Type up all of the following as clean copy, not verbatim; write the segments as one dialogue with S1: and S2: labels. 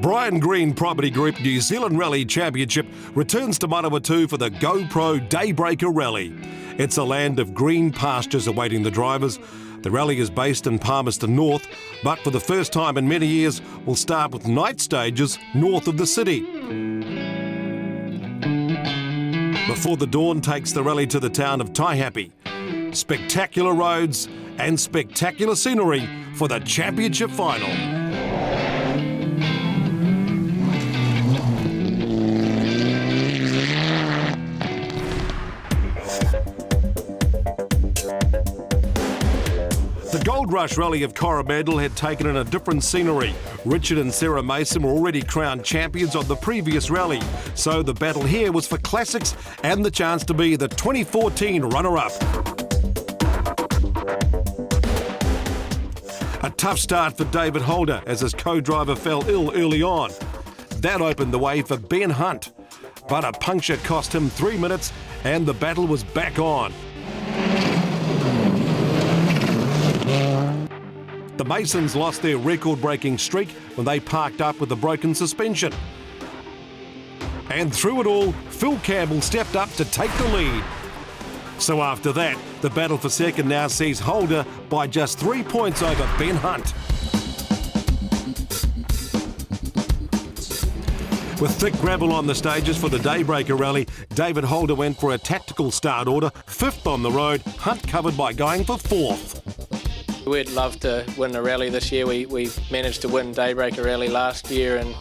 S1: Brian Green Property Group New Zealand Rally Championship returns to Manawatu for the GoPro Daybreaker Rally. It's a land of green pastures awaiting the drivers. The rally is based in Palmerston North, but for the first time in many years, will start with night stages north of the city. Before the dawn takes the rally to the town of Taihape. Spectacular roads and spectacular scenery for the championship final. The Gold Rush Rally of Coromandel had taken in a different scenery. Richard and Sarah Mason were already crowned champions on the previous rally, so the battle here was for classics and the chance to be the 2014 runner-up. A tough start for David Holder as his co-driver fell ill early on. That opened the way for Ben Hunt, but a puncture cost him 3 minutes and the battle was back on. The Masons lost their record-breaking streak when they parked up with a broken suspension. And through it all, Phil Campbell stepped up to take the lead. So after that, the battle for second now sees Holder by just 3 points over Ben Hunt. With thick gravel on the stages for the Daybreaker Rally, David Holder went for a tactical start order, 5th on the road, Hunt covered by going for 4th.
S2: We'd love to win the rally this year. We managed to win Daybreaker Rally last year, and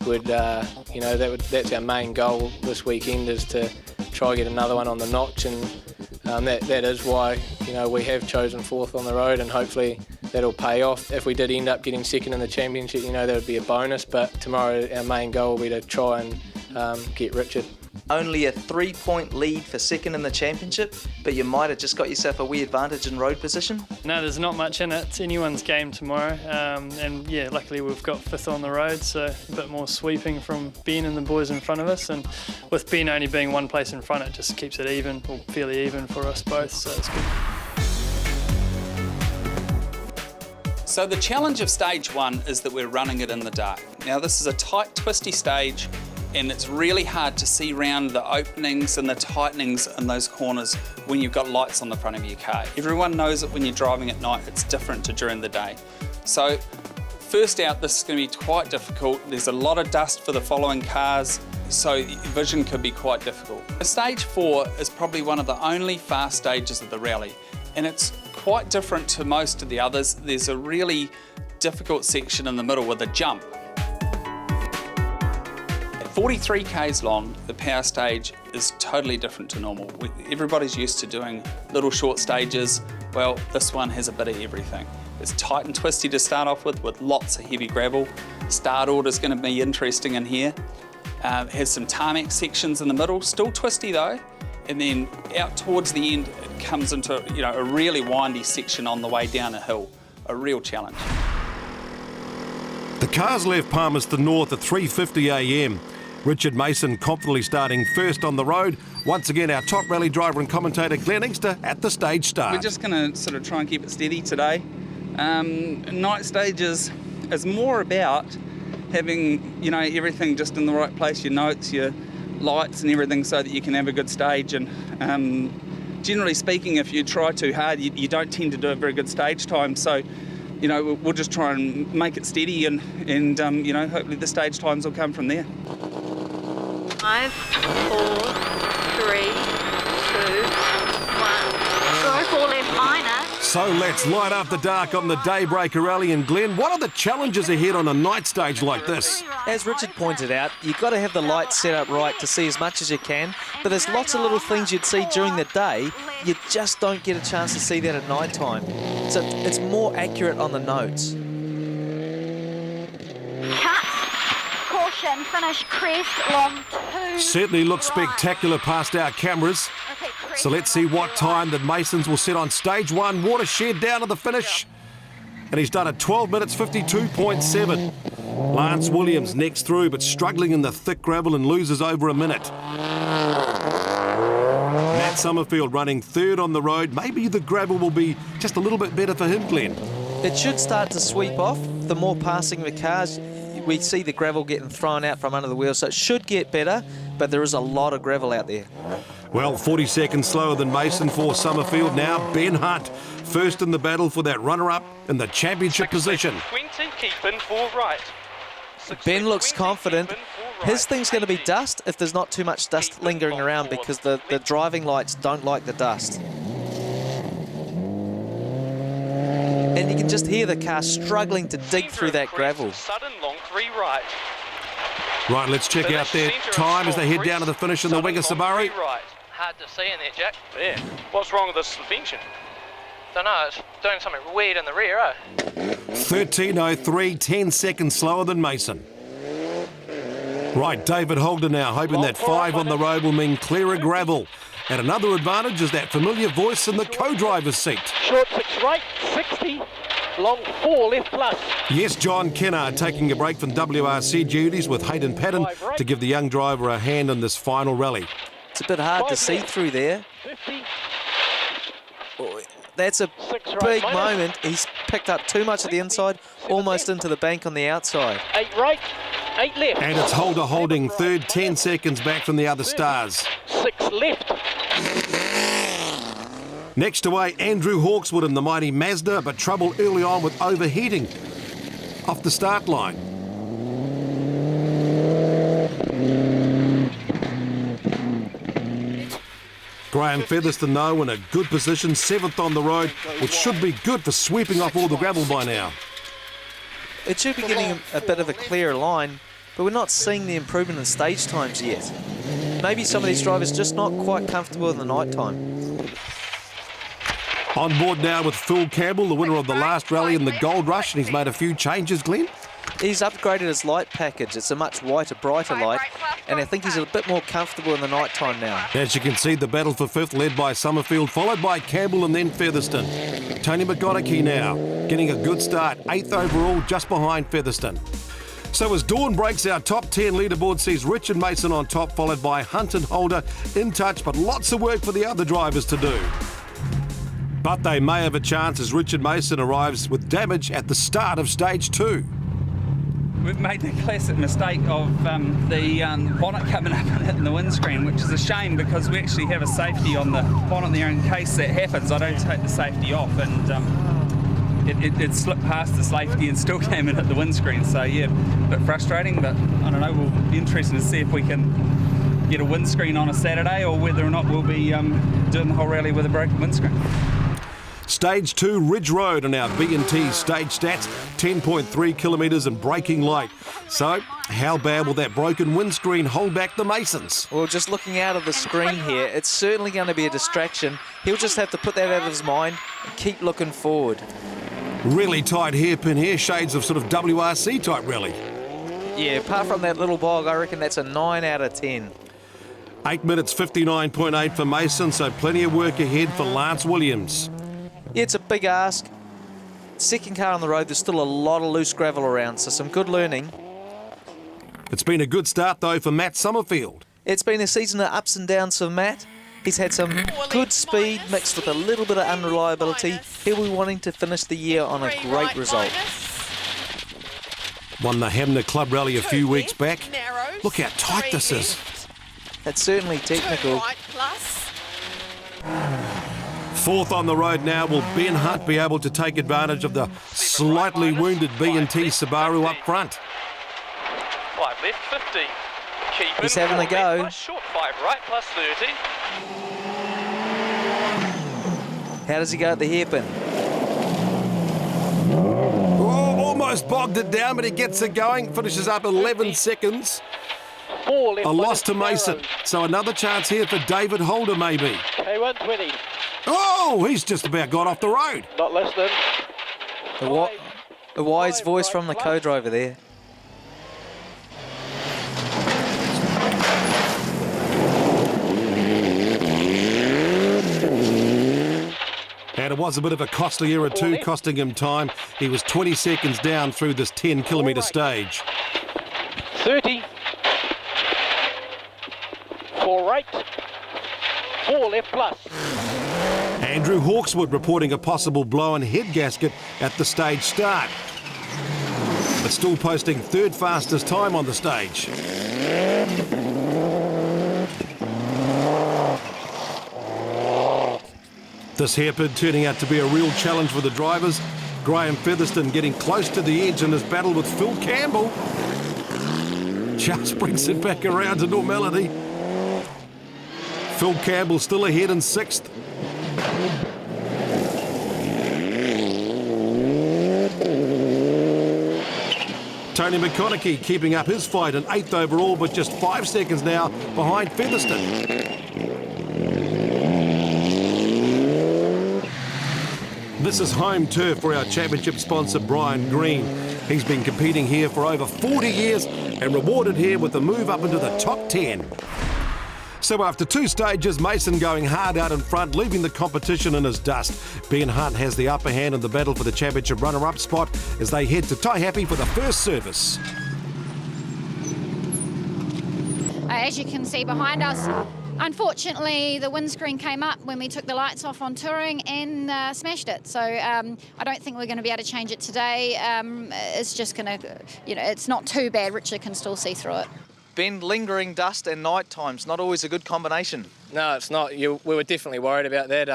S2: we'd, that's our main goal this weekend, is to try get another one on the notch, and that is why we have chosen 4th on the road, and hopefully that'll pay off. If we did end up getting second in the championship, that would be a bonus. But tomorrow our main goal will be to try and get Richard.
S3: Only a 3-point lead for second in the championship, but you might have just got yourself a wee advantage in road position.
S4: No, there's not much in it. It's anyone's game tomorrow. And yeah, luckily we've got 5th on the road, so a bit more sweeping from Ben and the boys in front of us. And with Ben only being one place in front, it just keeps it even, or fairly even for us both, so it's good.
S5: So the challenge of stage 1 is that we're running it in the dark. Now this is a tight, twisty stage, and it's really hard to see around the openings and the tightenings in those corners when you've got lights on the front of your car. Everyone knows that when you're driving at night, it's different to during the day. So first out, this is going to be quite difficult. There's a lot of dust for the following cars, so vision could be quite difficult. Stage 4 is probably one of the only fast stages of the rally, and it's quite different to most of the others. There's a really difficult section in the middle with a jump. 43 k's long, the power stage is totally different to normal. Everybody's used to doing little short stages. Well, this one has a bit of everything. It's tight and twisty to start off with lots of heavy gravel. Start order is going to be interesting in here. It has some tarmac sections in the middle, still twisty though. And then out towards the end, it comes into a really windy section on the way down a hill. A real challenge.
S1: The cars left Palmerston North at 3:50 a.m. Richard Mason confidently starting 1st on the road. Once again, our top rally driver and commentator Glenn Inkster at the stage start.
S5: We're just going to sort of try and keep it steady today. Night stages is more about having everything just in the right place, your notes, your lights and everything, so that you can have a good stage. And generally speaking, if you try too hard, you don't tend to do a very good stage time. So we'll just try and make it steady, and hopefully the stage times will come from there.
S6: 5, 4, 3, 2, 1. Go for left minor.
S1: So let's light up the dark on the Daybreaker Rally. And Glenn, what are the challenges ahead on a night stage like this?
S3: As Richard pointed out, you've got to have the lights set up right to see as much as you can, but there's lots of little things you'd see during the day, you just don't get a chance to see that at night time. So it's more accurate on the notes.
S6: Cut. Caution. Finish crest. Long 2.
S1: Certainly looks spectacular past our cameras. So let's see what time the Masons will set on stage 1. Watershed down to the finish. And he's done a 12 minutes 52.7. Lance Williams next through, but struggling in the thick gravel and loses over a minute. Matt Summerfield running 3rd on the road. Maybe the gravel will be just a little bit better for him, Glenn.
S3: It should start to sweep off. The more passing the cars, we see the gravel getting thrown out from under the wheels, so it should get better, but there is a lot of gravel out there.
S1: Well, 40 seconds slower than Mason for Summerfield. Now Ben Hunt, first in the battle for that runner-up in the championship position.
S7: 20, keep in 4 right.
S3: Ben looks confident. His thing's going to be dust if there's not too much dust lingering around, because the driving lights don't like the dust. And you can just hear the car struggling to dig through that gravel.
S7: Sudden long 3 right.
S1: Right, let's check out their time as they head down to the finish in the Winger Subaru.
S8: Hard to see in there, Jack.
S7: Yeah. What's wrong with the suspension?
S8: Don't know, it's doing something weird in the rear, eh?
S1: 13.03, 10 seconds slower than Mason. Right, David Holder now, hoping that 5 on the road will mean clearer gravel. And another advantage is that familiar voice in the co-driver's seat.
S7: Short 6 right, 60. Long 4 left plus.
S1: Yes, John Kennard taking a break from WRC duties with Hayden Patton to give the young driver a hand in this final rally.
S3: It's a bit hard to see through there.
S7: 50.
S3: Oh, that's a big moment. He's picked up too much at the inside, almost into the bank on the outside.
S7: 8 right, 8 left.
S1: And it's Holder holding third, 10 seconds back from the other stars.
S7: 6 left.
S1: Next away, Andrew Hawkswood in the mighty Mazda, but trouble early on with overheating off the start line. Graham Featherston, though, in a good position, 7th on the road, which should be good for sweeping off all the gravel by now.
S3: It should be getting a bit of a clearer line, but we're not seeing the improvement in stage times yet. Maybe some of these drivers just not quite comfortable in the night time.
S1: On board now with Phil Campbell, the winner of the last rally in the Gold Rush, and he's made a few changes, Glenn.
S3: He's upgraded his light package. It's a much whiter, brighter light, and I think he's a bit more comfortable in the night time now.
S1: As you can see, the battle for 5th led by Summerfield, followed by Campbell and then Featherston. Tony McGonicky now getting a good start, 8th overall, just behind Featherston. So as dawn breaks, our top 10 leaderboard sees Richard Mason on top, followed by Hunt and Holder in touch, but lots of work for the other drivers to do. But they may have a chance as Richard Mason arrives with damage at the start of stage 2.
S5: We've made the classic mistake of the bonnet coming up and hitting the windscreen, which is a shame because we actually have a safety on the bonnet there in case that happens. I don't take the safety off, and it slipped past the safety and still came and hit the windscreen. So yeah, a bit frustrating, but I don't know, we'll be interested to see if we can get a windscreen on a Saturday or whether or not we'll be doing the whole rally with a broken windscreen.
S1: Stage 2 Ridge Road on our B&T stage stats, 10.3 kilometres and braking light. So, how bad will that broken windscreen hold back the Masons?
S3: Well, just looking out of the screen here, it's certainly going to be a distraction. He'll just have to put that out of his mind and keep looking forward.
S1: Really tight hairpin here, shades of sort of WRC type rally.
S3: Yeah, apart from that little bog, I reckon that's a 9 out of 10.
S1: 8 minutes 59.8 for Mason, so plenty of work ahead for Lance Williams.
S3: Yeah, it's a big ask. Second car on the road, there's still a lot of loose gravel around, so some good learning.
S1: It's been a good start, though, for Matt Summerfield.
S3: It's been a season of ups and downs for Matt. He's had some good speed mixed with a little bit of unreliability. He'll be wanting to finish the year on a great result.
S1: Won the Hamner Club Rally a few weeks back. Look how tight this is.
S3: That's certainly technical.
S1: 4th on the road now. Will Ben Hunt be able to take advantage of the slightly wounded B&T Subaru up front?
S7: 5 left, 50. Keep
S3: He's
S7: in,
S3: having a
S7: 4
S3: go.
S7: left plus short 5 right plus 30.
S3: How does he go at the hairpin?
S1: Oh, almost bogged it down, but he gets it going. Finishes up 11 seconds.
S7: 4 left.
S1: A loss to
S7: minus
S1: Mason.
S7: narrow.
S1: So another chance here for David Holder, maybe.
S7: K120.
S1: Oh, he's just about got off the road.
S7: Not listening.
S3: A wise voice from the co-driver there.
S1: And it was a bit of a costly error too, costing him time. He was 20 seconds down through this 10-kilometre stage.
S7: 30. 4 right. 4 left plus.
S1: Andrew Hawkswood reporting a possible blown head gasket at the stage start. but still posting third fastest time on the stage. This hairpin turning out to be a real challenge for the drivers. Graham Featherston getting close to the edge in his battle with Phil Campbell. Just brings it back around to normality. Phil Campbell still ahead in 6th. Tony McConaughey keeping up his fight in 8th overall, but just 5 seconds now behind Featherston. This is home turf for our championship sponsor, Brian Green. He's been competing here for over 40 years and rewarded here with a move up into the top 10. So after 2 stages, Mason going hard out in front, leaving the competition in his dust. Ben Hunt has the upper hand in the battle for the championship runner-up spot as they head to Taihape for the first service.
S9: As you can see behind us, unfortunately the windscreen came up when we took the lights off on touring and smashed it. So I don't think we're going to be able to change it today. It's just going to, it's not too bad. Richard can still see through it.
S3: Ben, lingering dust and night time's not always a good combination.
S2: No, it's not. We were definitely worried about that,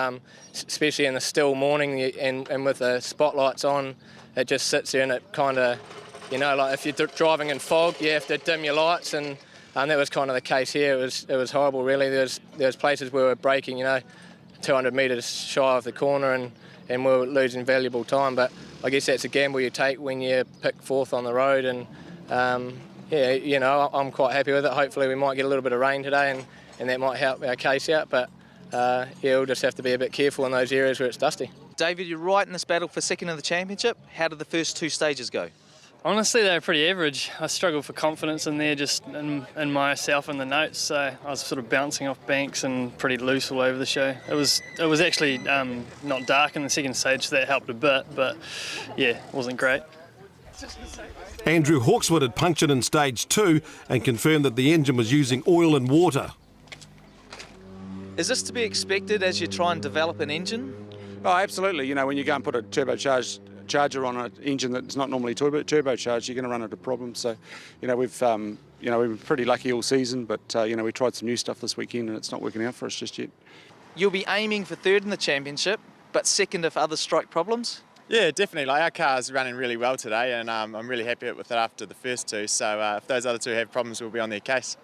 S2: especially in the still morning and with the spotlights on. It just sits there and it kind of, like if you're driving in fog, you have to dim your lights, and that was kind of the case here. It was horrible, really. There was places where we were braking, 200 metres shy of the corner, and we were losing valuable time. But I guess that's a gamble you take when you pick 4th on the road, and I'm quite happy with it. Hopefully we might get a little bit of rain today and that might help our case out, but we'll just have to be a bit careful in those areas where it's dusty.
S3: David, you're right in this battle for 2nd in the championship. How did the first 2 stages go?
S4: Honestly, they were pretty average. I struggled for confidence in there, just in myself and the notes, so I was sort of bouncing off banks and pretty loose all over the show. It was actually not dark in the 2nd stage, so that helped a bit, but yeah, it wasn't great.
S1: Andrew Hawkswood had punctured in stage 2 and confirmed that the engine was using oil and water.
S3: Is this to be expected as you try and develop an engine?
S10: Oh, absolutely. When you go and put a turbocharged charger on an engine that's not normally turbocharged, you're going to run into problems. So, we've been pretty lucky all season, but we tried some new stuff this weekend and it's not working out for us just yet.
S3: You'll be aiming for 3rd in the championship, but 2nd if others strike problems?
S11: Yeah, definitely. Our car's running really well today, and I'm really happy with it after the first 2. So if those other 2 have problems, we'll be on their case.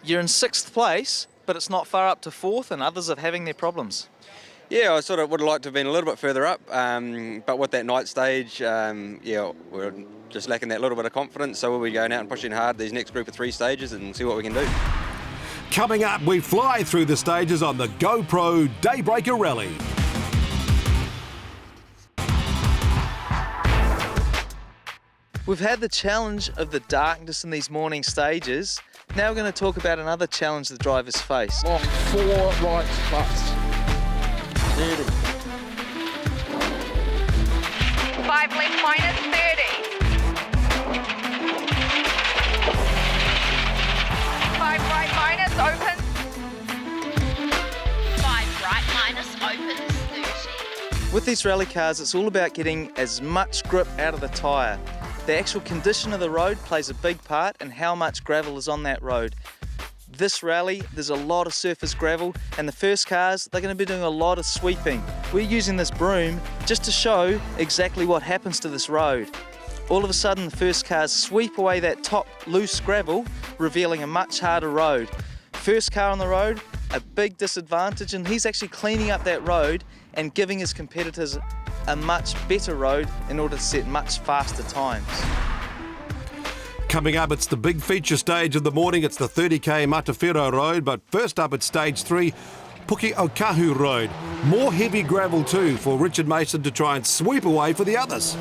S3: You're in 6th place, but it's not far up to 4th, and others are having their problems.
S12: Yeah, I sort of would have liked to have been a little bit further up, but with that night stage, we're just lacking that little bit of confidence. So we'll be going out and pushing hard these next group of 3 stages and see what we can do.
S1: Coming up, we fly through the stages on the GoPro Daybreaker Rally.
S3: We've had the challenge of the darkness in these morning stages. Now we're going to talk about another challenge the drivers face.
S7: Long 4 right plus. 30.
S6: 5 left minus 30. 5 right minus opens.
S9: 5 right minus opens 30.
S3: With these rally cars, it's all about getting as much grip out of the tyre. The actual condition of the road plays a big part in how much gravel is on that road. This rally, there's a lot of surface gravel, and the first cars, they're going to be doing a lot of sweeping. We're using this broom just to show exactly what happens to this road. All of a sudden, the first cars sweep away that top loose gravel, revealing a much harder road. First car on the road, a big disadvantage, and he's actually cleaning up that road and giving his competitors a much better road in order to set much faster times.
S1: Coming up, it's the big feature stage of the morning. It's the 30k Matawhero Road, but first up it's stage 3, Puke Okahu Road. More heavy gravel too for Richard Mason to try and sweep away for the others.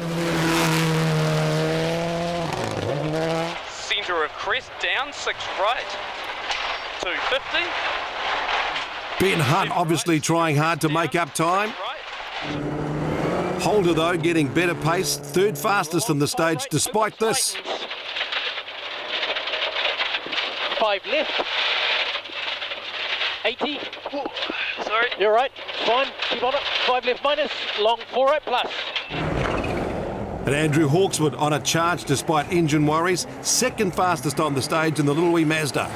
S7: Centre of crest down, 6 right, 250.
S1: Ben Hunt obviously trying hard to make up time. Holder though getting better pace, 3rd fastest in the stage despite this.
S7: 5 left. 80. Ooh, sorry. You're right. Fine. Keep on it. 5 left minus. Long 4 right plus.
S1: And Andrew Hawkswood on a charge despite engine worries, second fastest on the stage in the Little Wee Mazda.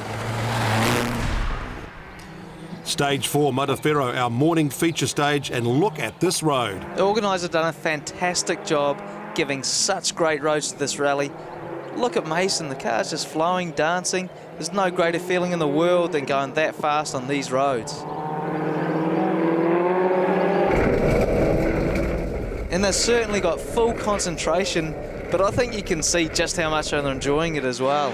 S1: Stage 4 Mataferro, our morning feature stage, and look at this road.
S3: The organiser done a fantastic job giving such great roads to this rally. Look at Mason, the car's just flowing, dancing. There's no greater feeling in the world than going that fast on these roads. And they've certainly got full concentration, but I think you can see just how much they're enjoying it as well.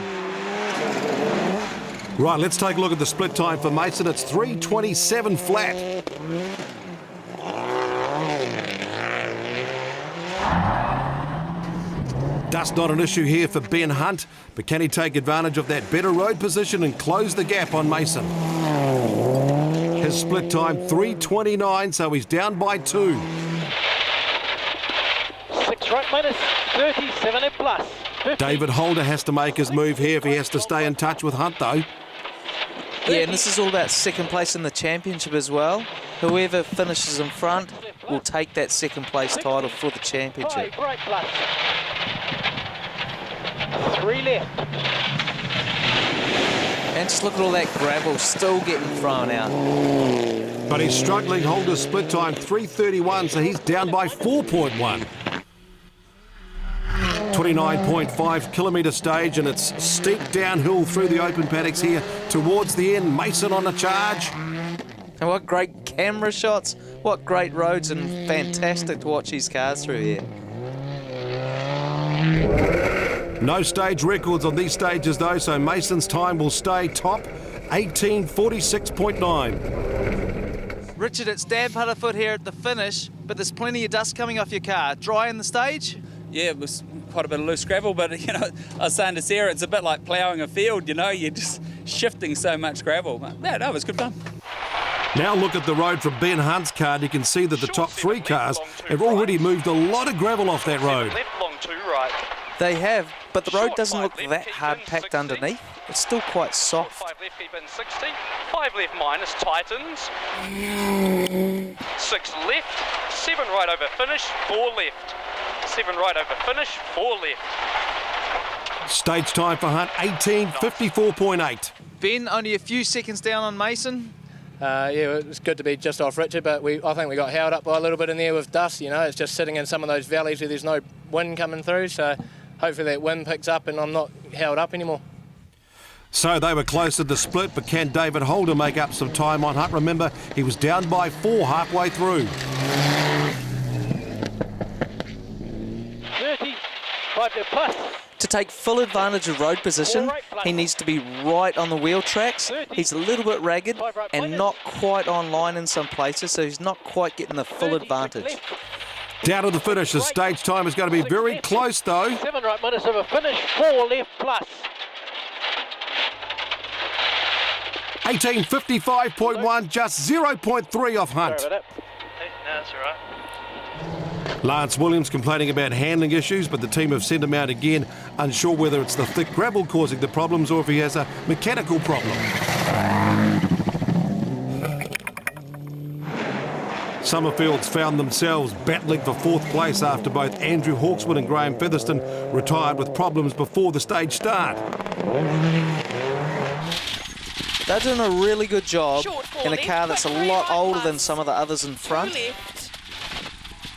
S1: Right, let's take a look at the split time for Mason. It's 3:27 flat. Dust not an issue here for Ben Hunt, but can he take advantage of that better road position and close the gap on Mason? His split time 3:29, so he's down by 2.
S7: 6 right minus 37 and plus. 50.
S1: David Holder has to make his move here if he has to stay in touch with Hunt, though.
S3: Yeah, and this is all about second place in the championship as well. Whoever finishes in front will take that second place title for the championship.
S7: 5 right plus. 3 left.
S3: And just look at all that gravel still getting thrown out.
S1: But he's struggling. Holder's split time 3:31, so he's down by 4.1. 29.5 kilometre stage, and it's steep downhill through the open paddocks here towards the end. Mason on the charge.
S3: And what great camera shots, what great roads, and fantastic to watch these cars through here.
S1: No stage records on these stages though, so Mason's time will stay top, 18:46.9.
S3: Richard, it's Dan Putterfoot here at the finish, but there's plenty of dust coming off your car. Dry in the stage?
S5: Yeah, it was quite a bit of loose gravel, but you know, I was saying to Sarah, it's a bit like ploughing a field, you know, you're just shifting so much gravel. But yeah, no, it was good fun.
S1: Now look at the road from Ben Hunt's car, and you can see that the top 3 cars have already moved a lot of gravel off that road.
S8: Left long 2 right.
S3: They have, but the road doesn't look that hard packed underneath. It's still quite soft.
S8: 5 left, keep in 60. 5 left minus, tightens. 6 left. 7 right over finish, 4 left. 7 right over finish, 4 left.
S1: Stage time for Hunt, 18:54.8.
S3: Ben, only a few seconds down on Mason.
S2: Yeah, it's good to be just off Richard, but I think we got held up by a little bit in there with dust, you know. It's just sitting in some of those valleys where there's no wind coming through, so hopefully that wind picks up and I'm not held up anymore.
S1: So they were close to the split, but can David Holder make up some time on Hunt? Remember, he was down by 4 halfway through.
S7: 30, 5 to plus.
S3: To take full advantage of road position, he needs to be right on the wheel tracks. He's a little bit ragged and not quite on line in some places, so he's not quite getting the full advantage.
S1: Down to the finish, the stage time is going to be very close though.
S7: 7 right minutes of a finish, 4 left plus.
S1: 18:55.1, just 0.3 off Hunt.
S8: No, that's all right.
S1: Lance Williams complaining about handling issues, but the team have sent him out again, unsure whether it's the thick gravel causing the problems or if he has a mechanical problem. Summerfields found themselves battling for 4th place after both Andrew Hawkswood and Graham Featherston retired with problems before the stage start.
S3: They're doing a really good job in a car that's a lot older than some of the others in front.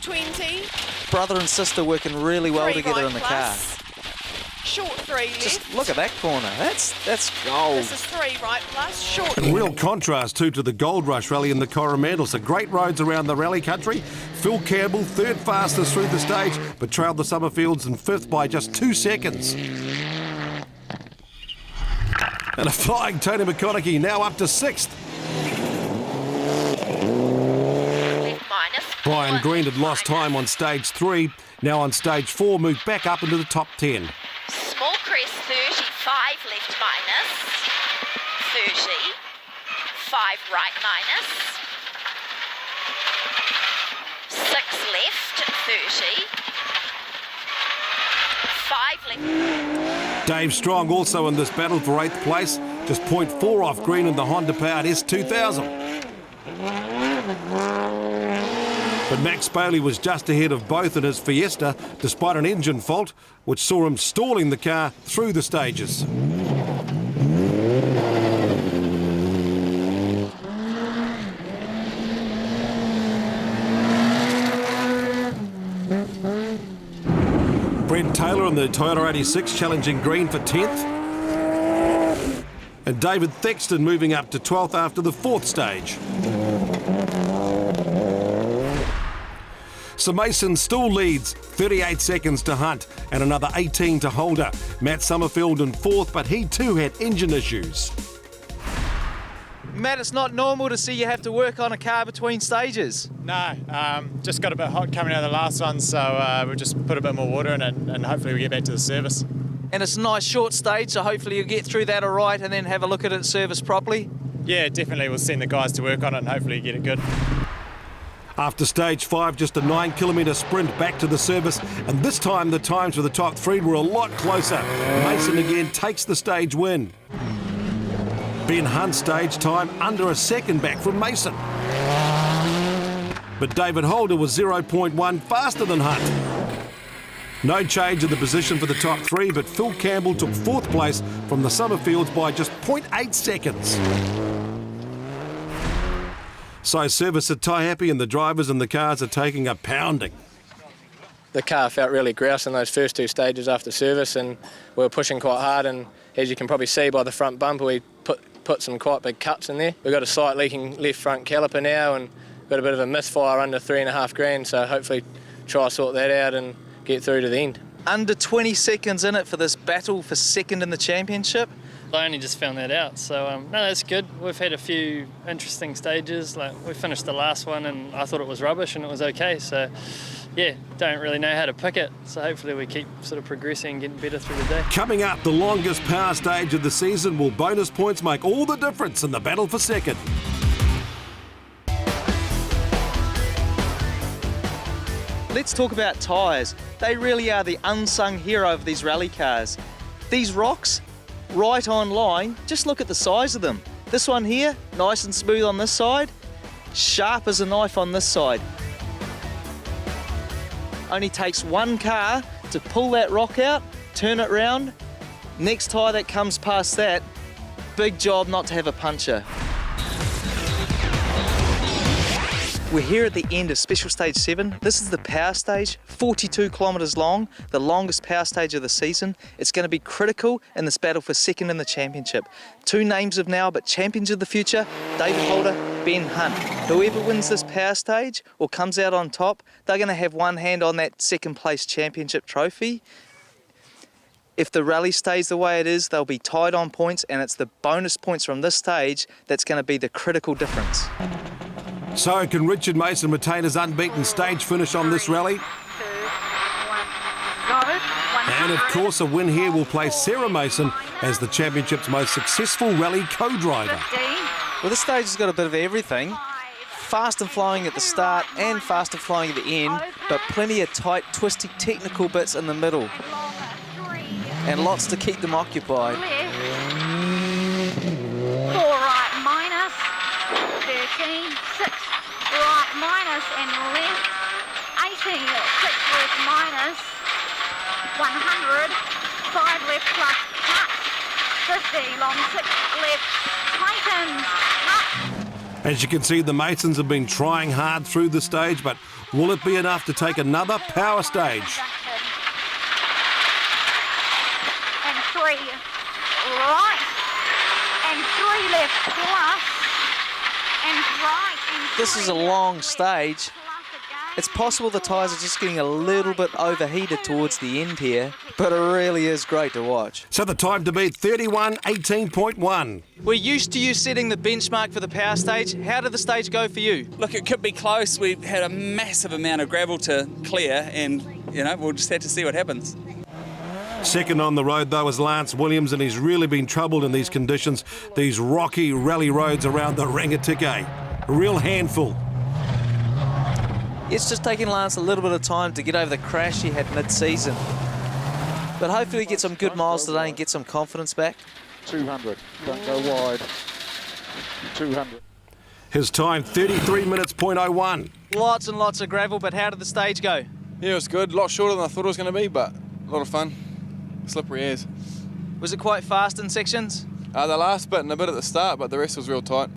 S6: 20.
S3: Brother and sister working really well together in the car.
S6: Short 3 left.
S3: Just look at that corner. That's gold.
S6: This is 3 right plus. Short.
S1: In real contrast too to the Gold Rush rally in the Coromandel. So great roads around the rally country. Phil Campbell, 3rd fastest through the stage, but trailed the Summerfields in 5th by just 2 seconds. And a flying Tony McConaughey now up to 6th. Brian Green had lost time on stage 3. Now on stage 4, moved back up into the top 10.
S6: Small crest 30, 5 left minus. 30. 5 right minus. 6 left, 30. 5 left.
S1: Dave Strong also in this battle for 8th place, just 0.4 off Green in the Honda-powered S2000. But Max Bailey was just ahead of both in his Fiesta, despite an engine fault, which saw him stalling the car through the stages. Brent Taylor in the Toyota RD6 challenging green for 10th. And David Thexton moving up to 12th after the 4th stage. So Mason still leads 38 seconds to Hunt and another 18 to Holder. Matt Summerfield in 4th, but he too had engine issues.
S3: Matt, it's not normal to see you have to work on a car between stages.
S11: No, just got a bit hot coming out of the last one, so we'll just put a bit more water in it and hopefully we'll get back to the service.
S3: And it's a nice short stage, so hopefully you'll get through that all right and then have a look at it serviced properly.
S11: Yeah, definitely. We'll send the guys to work on it and hopefully get it good.
S1: After stage 5, just a 9-kilometre sprint back to the service, and this time the times for the top 3 were a lot closer. Mason again takes the stage win. Ben Hunt's stage time under a second back from Mason. But David Holder was 0.1 faster than Hunt. No change in the position for the top 3, but Phil Campbell took 4th place from the Summerfields by just 0.8 seconds. So service at Taihape and the drivers and the cars are taking a pounding.
S2: The car felt really grouse in those first 2 stages after service, and we were pushing quite hard, and as you can probably see by the front bumper, we put some quite big cuts in there. We've got a slight leaking left front caliper now and got a bit of a misfire under 3.5 grand, so hopefully try to sort that out and get through to the end.
S3: Under 20 seconds in it for this battle for second in the championship.
S4: I only just found that out, so no, that's good. We've had a few interesting stages. Like, we finished the last one and I thought it was rubbish and it was okay, so yeah, don't really know how to pick it, so hopefully we keep sort of progressing and getting better through the day.
S1: Coming up, the longest power stage of the season. Will bonus points make all the difference in the battle for second?
S3: Let's talk about tyres. They really are the unsung hero of these rally cars. These rocks, right on line, just look at the size of them. This one here, nice and smooth on this side, sharp as a knife on this side. Only takes one car to pull that rock out, turn it round. Next tyre that comes past that, big job not to have a puncture. We're here at the end of Special Stage 7. This is the power stage, 42 kilometres long, the longest power stage of the season. It's going to be critical in this battle for second in the championship. 2 names of now, but champions of the future, David Holder, Ben Hunt. Whoever wins this power stage or comes out on top, they're going to have one hand on that second place championship trophy. If the rally stays the way it is, they'll be tied on points, and it's the bonus points from this stage that's going to be the critical difference.
S1: So can Richard Mason retain his unbeaten stage finish on this rally? And of course a win here will place Sarah Mason as the championship's most successful rally co-driver.
S3: Well, this stage has got a bit of everything. Fast and flowing at the start and fast and flowing at the end, but plenty of tight, twisty, technical bits in the middle. And lots to keep them occupied.
S6: 4 right minus, 13, 6 right minus and left, 18, 6 left minus, 100, 5 left plus cut, 50, long 6 left, tightens, up.
S1: As you can see, the Masons have been trying hard through the stage, but will it be enough to take another power stage?
S6: And 3 right, and 3 left plus, and right, and
S3: This is a long stage. It's possible the tyres are just getting a little bit overheated towards the end here, but it really is great to watch.
S1: So the time to beat 31:18.1.
S3: We're used to you setting the benchmark for the power stage. How did the stage go for you?
S5: Look, it could be close. We had a massive amount of gravel to clear, and we'll just have to see what happens.
S1: Second on the road, though, is Lance Williams, and he's really been troubled in these conditions, these rocky rally roads around the Rangitikei. A real handful.
S3: It's just taken Lance a little bit of time to get over the crash he had mid-season. But hopefully get some good miles today and get some confidence back.
S13: 200, don't go wide. 200.
S1: His time 33 minutes .01.
S3: Lots and lots of gravel, but how did the stage go?
S13: Yeah, it was good. A lot shorter than I thought it was going to be, but a lot of fun. Slippery as.
S3: Was it quite fast in sections?
S13: The last bit and a bit at the start, but the rest was real tight.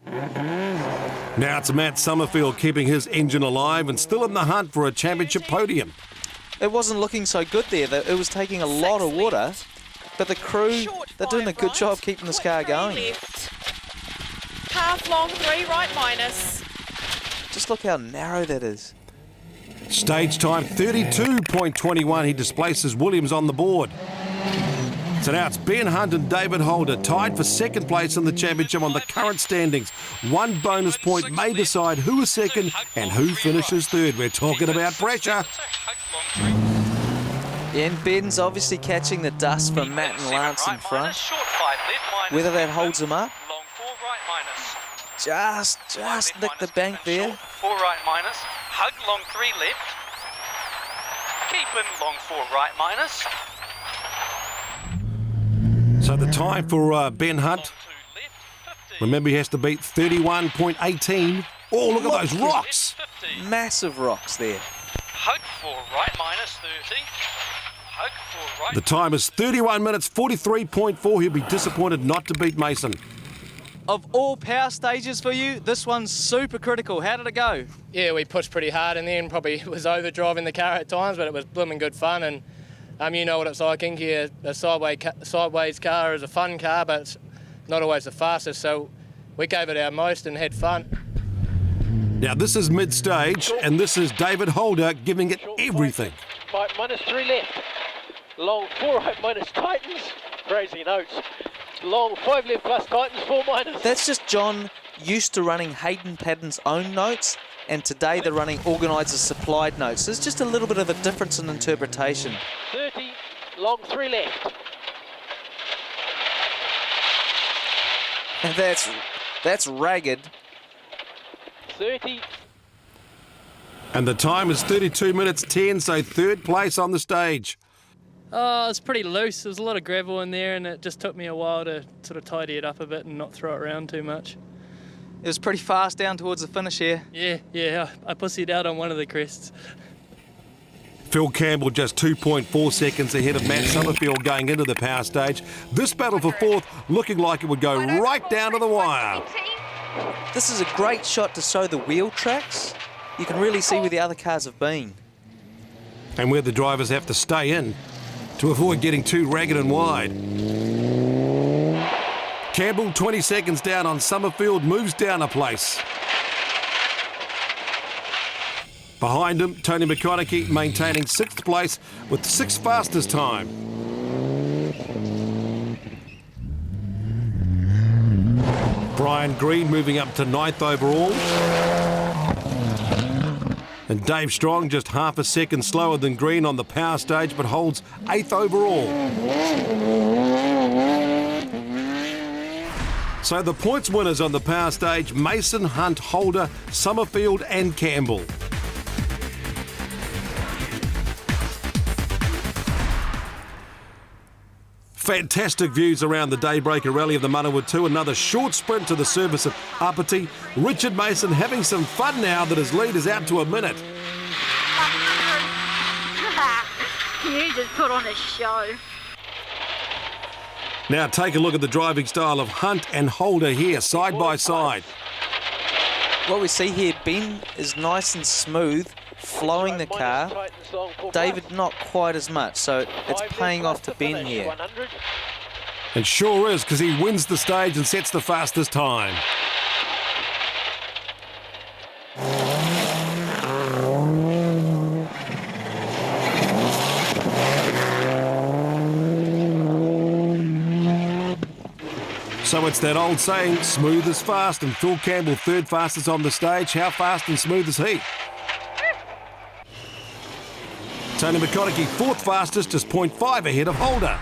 S1: Now it's Matt Summerfield keeping his engine alive and still in the hunt for a championship podium.
S3: It wasn't looking so good there. It was taking a lot of water, but the crew, they're doing a good job keeping this car going.
S14: Half long, 3 right minus.
S3: Just look how narrow that is.
S1: Stage time 32.21. He displaces Williams on the board. So now it's Ben Hunt and David Holder tied for second place in the championship on the current standings. One bonus point may decide who is second and who finishes third. We're talking about pressure.
S3: And Ben's obviously catching the dust from Matt and Lance in front. Whether that holds him up. Just nicked the bank there.
S8: 4 right minus. Hug long 3 left. Keep in long 4 right minus.
S1: So the time for Ben Hunt. Remember, he has to beat 31.18. Oh, look at those rocks.
S3: Massive rocks there.
S8: Hug 4 right minus 30. Hug 4 right.
S1: The time is 31 minutes 43.4. He'll be disappointed not to beat Mason.
S3: Of all power stages for you, this one's super critical. How did it go?
S2: Yeah, we pushed pretty hard in the end. Probably was overdriving the car at times, but it was blooming good fun. And you know what it's like, Inky. A sideways car is a fun car, but it's not always the fastest. So we gave it our most and had fun.
S1: Now this is mid-stage, and this is David Holder giving it everything.
S7: Right, minus 3 left. Long 4 right minus tightens. Crazy notes. Long 5 left plus tightens, 4 minus.
S3: That's just John used to running Hayden Paddon's own notes, and today they're running organizers' supplied notes. There's just a little bit of a difference in interpretation.
S7: 30, long 3 left.
S3: And that's ragged.
S7: 30.
S1: And the time is 32 minutes 10, so third place on the stage.
S4: Oh, it's pretty loose. There's a lot of gravel in there, and it just took me a while to sort of tidy it up a bit and not throw it around too much.
S3: It was pretty fast down towards the finish here.
S4: Yeah, I pussied out on one of the crests.
S1: Phil Campbell just 2.4 seconds ahead of Matt Summerfield going into the power stage. This battle for fourth looking like it would go right down to the wire.
S3: This is a great shot to show the wheel tracks. You can really see where the other cars have been.
S1: And where the drivers have to stay in to avoid getting too ragged and wide. Campbell 20 seconds down on Summerfield, moves down a place. Behind him, Tony McConaughey maintaining 6th place with 6th fastest time. Brian Green moving up to 9th overall. And Dave Strong just half a second slower than Green on the power stage, but holds 8th overall. So the points winners on the power stage, Mason, Hunt, Holder, Summerfield and Campbell. Fantastic views around the Daybreaker Rally of the Manawa 2. Another short sprint to the service at Apati. Richard Mason having some fun now that his lead is out to a minute.
S6: You just put on a show.
S1: Now take a look at the driving style of Hunt and Holder here, side by side.
S3: What we see here, Ben is nice and smooth, flowing the car. David not quite as much, so it's paying off to Ben here.
S1: It sure is, because he wins the stage and sets the fastest time. So it's that old saying, smooth is fast, and Phil Campbell 3rd fastest on the stage. How fast and smooth is he? Tony McConaughey 4th fastest, just 0.5 ahead of Holder.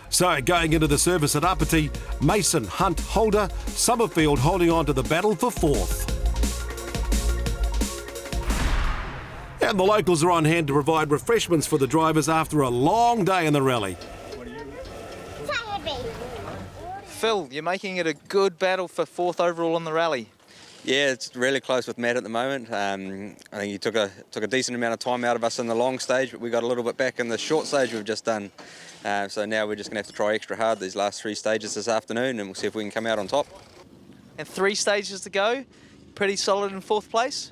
S1: So going into the service at Apati, Mason, Hunt, Holder, Summerfield holding on to the battle for 4th. And the locals are on hand to provide refreshments for the drivers after a long day in the rally.
S3: Phil, you're making it a good battle for 4th overall in the rally.
S12: Yeah, it's really close with Matt at the moment. I think he took a decent amount of time out of us in the long stage, but we got a little bit back in the short stage we've just done. So now we're just going to have to try extra hard these last 3 stages this afternoon, and we'll see if we can come out on top.
S3: And 3 stages to go. Pretty solid in 4th place?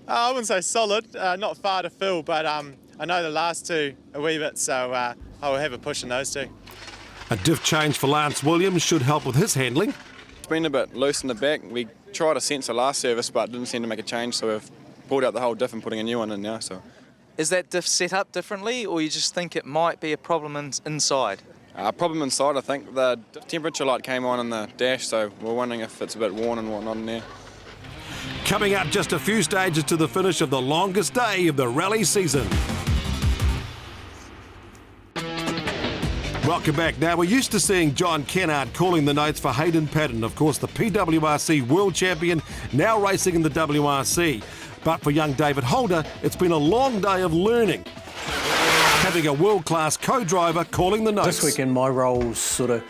S11: I wouldn't say solid, not far to fill, but I know the last 2 a wee bit, so I will have a push in those 2.
S1: A diff change for Lance Williams should help with his handling.
S13: It's been a bit loose in the back. We tried a sensor last service, but didn't seem to make a change, so we've pulled out the whole diff and putting a new one in now. So,
S3: is that diff set up differently, or you just think it might be a problem inside?
S13: Problem inside, I think. The temperature light came on in the dash, so we're wondering if it's a bit worn and whatnot in there.
S1: Coming up just a few stages to the finish of the longest day of the rally season. Welcome back. Now, we're used to seeing John Kennard calling the notes for Hayden Patton, of course, the PWRC World Champion, now racing in the WRC. But for young David Holder, it's been a long day of learning. Having a world-class co-driver calling the notes.
S15: This weekend, my role's sort of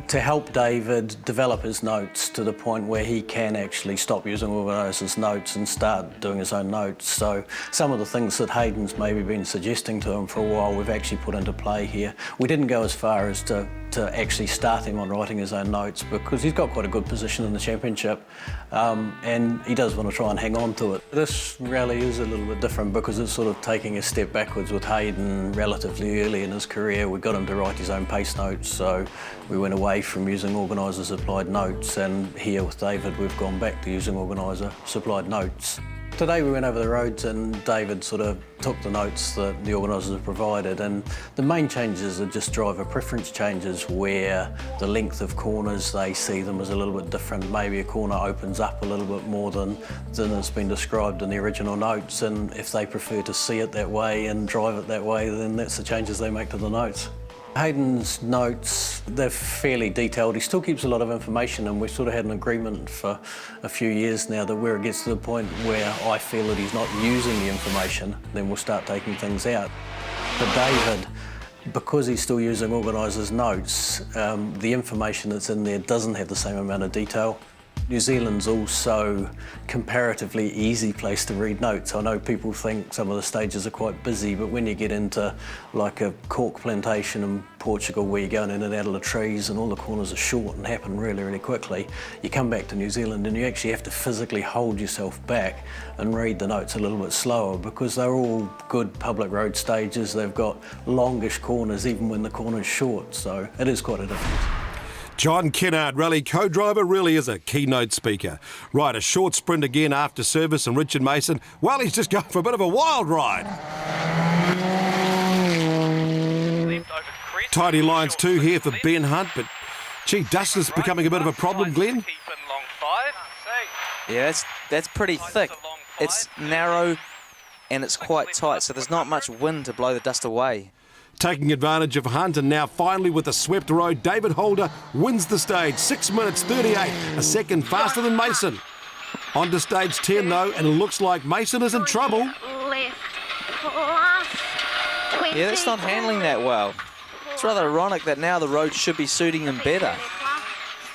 S15: to help David develop his notes to the point where he can actually stop using organisers' notes and start doing his own notes. So some of the things that Hayden's maybe been suggesting to him for a while, we've actually put into play here. We didn't go as far as to actually start him on writing his own notes because he's got quite a good position in the championship and he does want to try and hang on to it. This rally is a little bit different because it's sort of taking a step backwards with Hayden relatively early in his career. We got him to write his own pace notes, so we went away from using organisers supplied notes, and here with David we've gone back to using organiser supplied notes. Today we went over the roads and David sort of took the notes that the organisers have provided, and the main changes are just driver preference changes where the length of corners, they see them as a little bit different. Maybe a corner opens up a little bit more than it's been described in the original notes, and if they prefer to see it that way and drive it that way, then that's the changes they make to the notes. Hayden's notes, they're fairly detailed. He still keeps a lot of information, and we've sort of had an agreement for a few years now that where it gets to the point where I feel that he's not using the information, then we'll start taking things out. But David, because he's still using organisers' notes, the information that's in there doesn't have the same amount of detail. New Zealand's also comparatively easy place to read notes. I know people think some of the stages are quite busy, but when you get into like a cork plantation in Portugal where you're going in and out of the trees and all the corners are short and happen really, really quickly, you come back to New Zealand and you actually have to physically hold yourself back and read the notes a little bit slower because they're all good public road stages. They've got longish corners even when the corner's short, so it is quite a difference.
S1: John Kennard, rally co-driver, really is a keynote speaker. Right, a short sprint again after service, and Richard Mason, well, he's just going for a bit of a wild ride. Tidy lines too here for Ben Hunt, but gee, dust is becoming a bit of a problem, Glenn.
S3: Yeah, that's pretty thick. It's narrow and it's quite tight, so there's not much wind to blow the dust away.
S1: Taking advantage of Hunt, and now finally with the swept road, David Holder wins the stage. 6 minutes 38, a second faster than Mason. On to stage 10 though, and it looks like Mason is in trouble.
S6: Left, plus 20.
S3: Yeah, that's not handling that well. It's rather ironic that now the road should be suiting him better.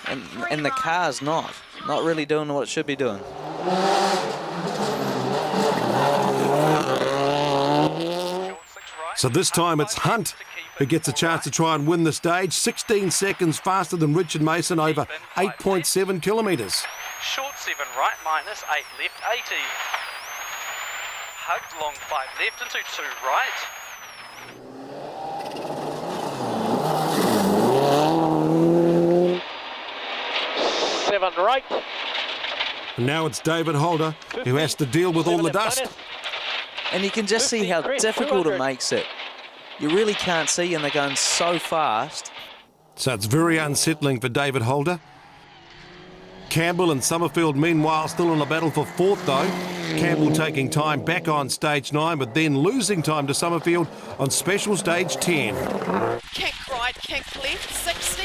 S3: And the car's not really doing what it should be doing.
S1: So this time it's Hunt who gets a chance to try and win the stage. 16 seconds faster than Richard Mason over 8.7 kilometres.
S8: Short 7 right, minus 8 left, 80. Hugged long 5 left into 2 right.
S7: 7 right.
S1: And now it's David Holder who has to deal with all the dust.
S3: And you can just see how difficult it makes it. You really can't see, and they're going so fast.
S1: So it's very unsettling for David Holder. Campbell and Summerfield, meanwhile, still in a battle for fourth, though. Campbell taking time back on stage 9, but then losing time to Summerfield on special stage 10.
S14: Kick right, kick left, 60.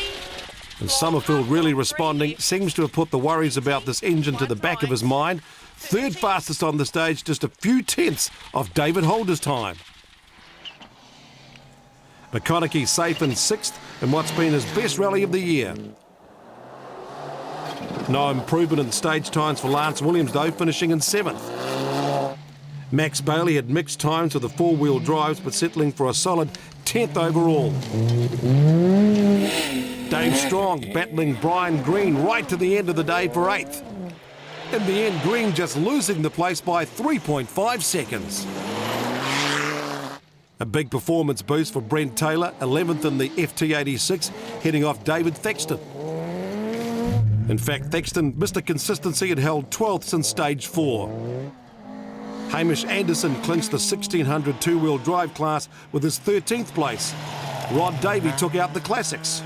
S1: And Summerfield really responding, seems to have put the worries about this engine to the back of his mind. Third fastest on the stage, just a few tenths of David Holder's time. McConaughey safe in 6th in what's been his best rally of the year. No improvement in stage times for Lance Williams though, finishing in 7th. Max Bailey had mixed times with the four-wheel drives but settling for a solid 10th overall. Dave Strong battling Brian Green right to the end of the day for 8th. In the end, Green just losing the place by 3.5 seconds. A big performance boost for Brent Taylor, 11th in the FT86, heading off David Thexton. In fact, Thexton, Mr. Consistency, had held 12th since stage 4. Hamish Anderson clinched the 1600 two-wheel drive class with his 13th place. Rod Davey took out the Classics.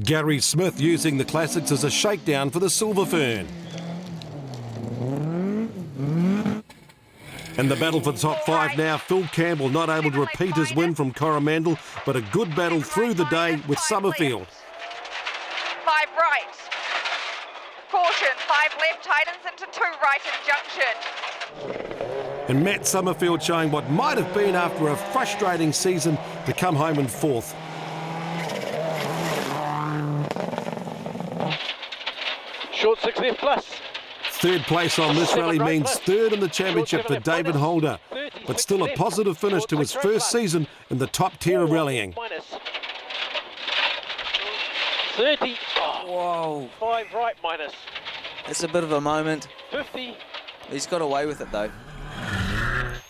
S1: Gary Smith using the Classics as a shakedown for the Silver Fern. In the battle for the top 5 now, Phil Campbell not able to repeat his win from Coromandel, but a good battle through the day with Summerfield.
S14: 5 right. Caution, 5 left tightens into 2 right in junction.
S1: And Matt Summerfield showing what might have been after a frustrating season to come home in 4th.
S7: Short 6 left plus.
S1: 3rd place on this rally means 3rd in the championship for David Holder, but still a positive finish to his first season in the top tier of rallying.
S7: 30.
S3: Whoa.
S7: 5 right minus.
S3: It's a bit of a moment.
S7: 50.
S3: He's got away with it though.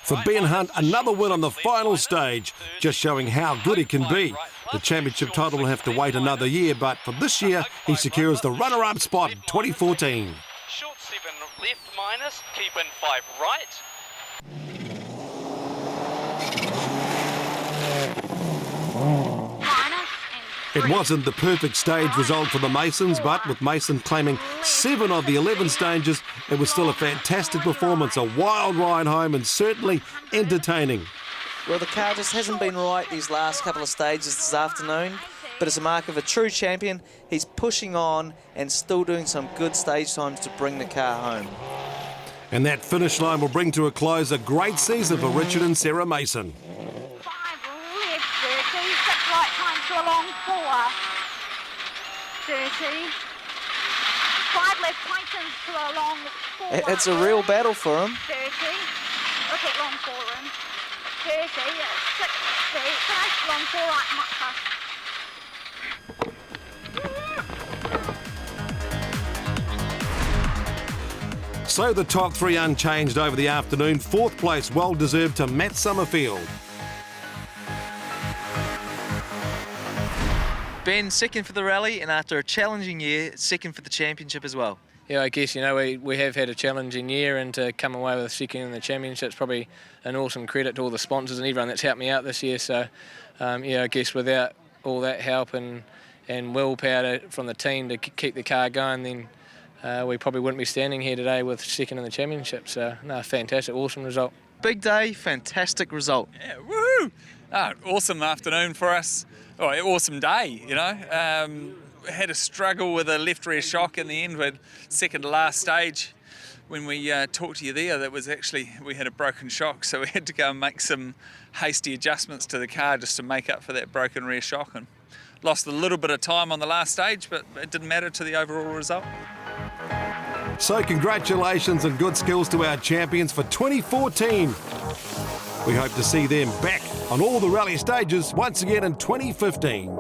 S1: For Ben Hunt, another win on the final stage, just showing how good he can be. The championship title will have to wait another year, but for this year, he secures the runner-up spot in 2014.
S8: Short 7 left minus, keep in 5 right.
S1: It wasn't the perfect stage result for the Masons, but with Mason claiming 7 of the 11 stages, it was still a fantastic performance, a wild ride home and certainly entertaining.
S3: Well, the car just hasn't been right these last couple of stages this afternoon, but it's a mark of a true champion. He's pushing on and still doing some good stage times to bring the car home.
S1: And that finish line will bring to a close a great season for Richard and Sarah Mason.
S6: 4 long 4. 30. 5 left tightens to a long 4.
S3: It's a real battle for him.
S6: 30. Look at long 4 in. 30. 60. Finish long 4 right much.
S1: So the top 3 unchanged over the afternoon. 4th place well deserved to Matt Summerfield.
S3: Ben, 2nd for the rally, and after a challenging year, 2nd for the championship as well.
S2: Yeah, I guess, we have had a challenging year, and to come away with 2nd in the championship is probably an awesome credit to all the sponsors and everyone that's helped me out this year. So, I guess without all that help and willpower from the team to keep the car going, then we probably wouldn't be standing here today with 2nd in the championship. So, no, fantastic, awesome result.
S3: Big day, fantastic result.
S5: Yeah, woo! Awesome afternoon for us. Oh, awesome day, had a struggle with a left rear shock in the end. We had 2nd to last stage. When we talked to you there, that was actually, we had a broken shock, so we had to go and make some hasty adjustments to the car just to make up for that broken rear shock, and lost a little bit of time on the last stage, but it didn't matter to the overall result.
S1: So congratulations and good skills to our champions for 2014. We hope to see them back on all the rally stages once again in 2015.